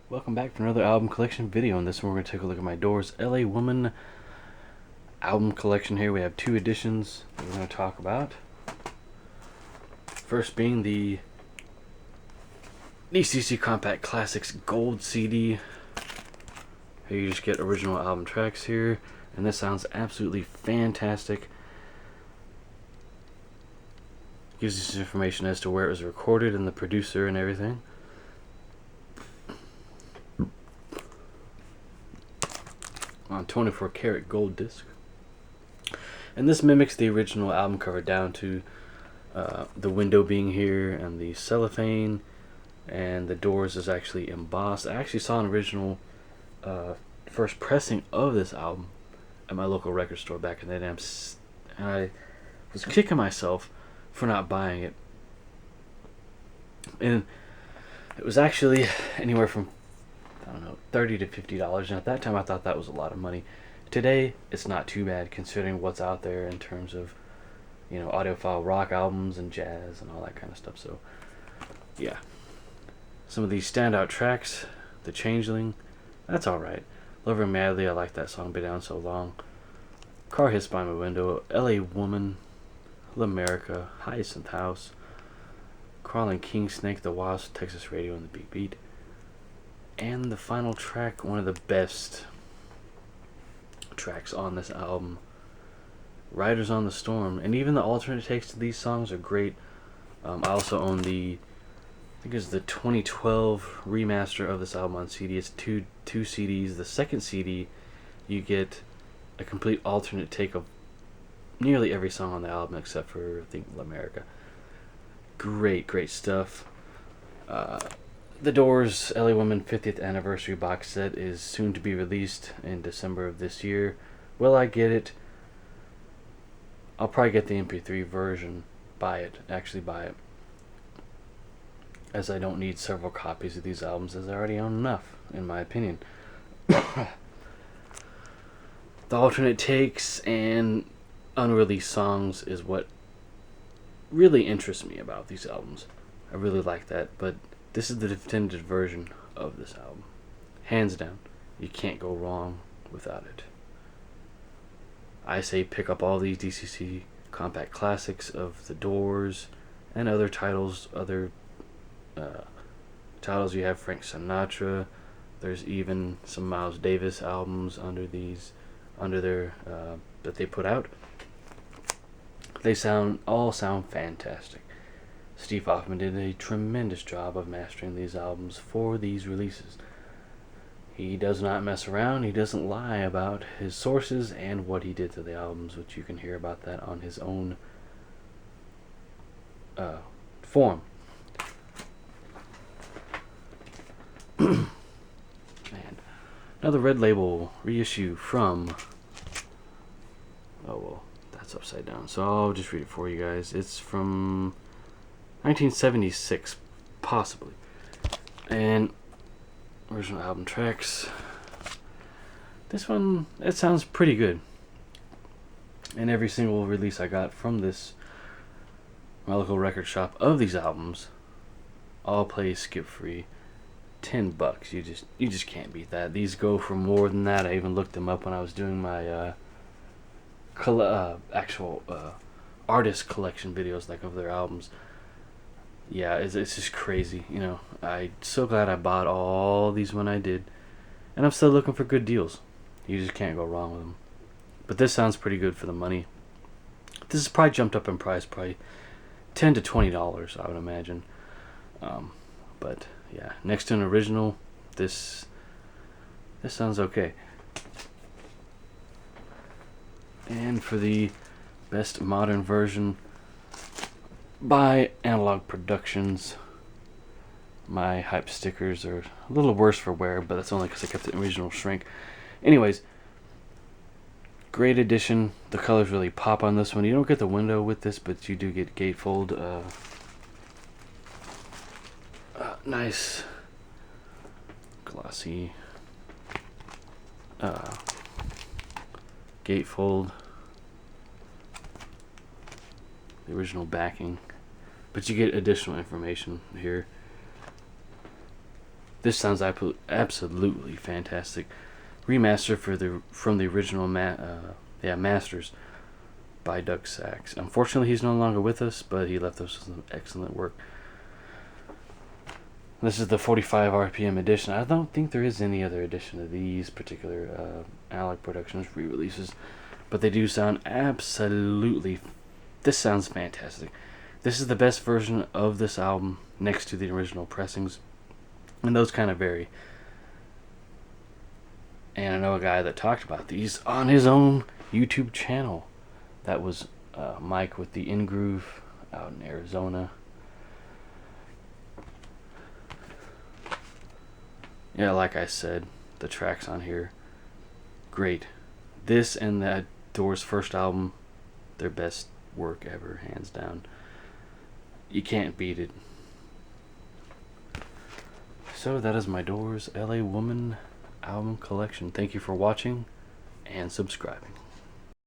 Welcome back to another album collection video. In this one, we're going to take a look at my Doors LA Woman album collection here. We have two editions that we're going to talk about. First being the DCC Compact Classics Gold CD. Here you just get original album tracks here, and this sounds absolutely fantastic. Gives you some information as to where it was recorded and the producer and everything. On 24 karat gold disc, and this mimics the original album cover down to the window being here and the cellophane, and the Doors is actually embossed. I actually saw an original first pressing of this album at my local record store back in the day, and I was kicking myself for not buying it. And it was actually anywhere from, I don't know, $30 to $50, and at that time I thought that was a lot of money. Today, it's not too bad considering what's out there in terms of, audiophile rock albums and jazz and all that kind of stuff. So, yeah. Some of these standout tracks, The Changeling, that's alright. Love Her Madly, I like that song, Been Down So Long. Car Hits By My Window, LA Woman, L'America, Hyacinth House, Crawling King Snake, The Wasp, Texas Radio, and The Big Beat. And the final track, one of the best tracks on this album, Riders on the Storm. And even the alternate takes to these songs are great. I also own I think it's the 2012 remaster of this album on CD. It's two CDs. The second CD, you get a complete alternate take of nearly every song on the album except for, I think, L'America. Great stuff. The Doors LA Woman 50th Anniversary box set is soon to be released in December of this year. Will I get it? I'll probably get the MP3 version. Actually buy it. As I don't need several copies of these albums, as I already own enough, in my opinion. The alternate takes and unreleased songs is what really interests me about these albums. I really like that, but this is the definitive version of this album. Hands down. You can't go wrong without it. I say pick up all these DCC Compact Classics of The Doors and other titles. Titles you have Frank Sinatra. There's even some Miles Davis albums under their that they put out. They all sound fantastic. Steve Hoffman did a tremendous job of mastering these albums for these releases. He does not mess around. He doesn't lie about his sources and what he did to the albums, which you can hear about that on his own forum. Man. Another Red Label reissue from... Oh, well, that's upside down. So I'll just read it for you guys. It's from 1976, possibly. And original album tracks. This one, it sounds pretty good. And every single release I got from my local record shop of these albums, all play skip free. $10. You just can't beat that. These go for more than that. I even looked them up when I was doing my actual artist collection videos, like of their albums. Yeah, it's just crazy, I'm so glad I bought all these when I did, and I'm still looking for good deals. You just can't go wrong with them. But this sounds pretty good for the money. This has probably jumped up in price, probably $10 to $20, I would imagine. But yeah, next to an original, this sounds okay. And for the best modern version, by Analog Productions. My hype stickers are a little worse for wear, but that's only because I kept the original shrink. Anyways, great edition. The colors really pop on this one. You don't get the window with this, but you do get gatefold. Nice glossy gatefold. The original backing, but you get additional information here. This sounds absolutely fantastic. Remaster from the original masters by Doug Sachs. Unfortunately, he's no longer with us, but he left us with some excellent work. This is the 45 RPM edition. I don't think there is any other edition of these particular Alec Productions re-releases, but they do sound absolutely. This sounds fantastic. This is the best version of this album next to the original pressings, and those kind of vary. And I know a guy that talked about these on his own YouTube channel. That was Mike with the In Groove out in Arizona. Yeah, like I said, the tracks on here, great. This and that Doors' first album, their best work ever, hands down. You can't beat it. So that is my Doors LA Woman album collection. Thank you for watching and subscribing.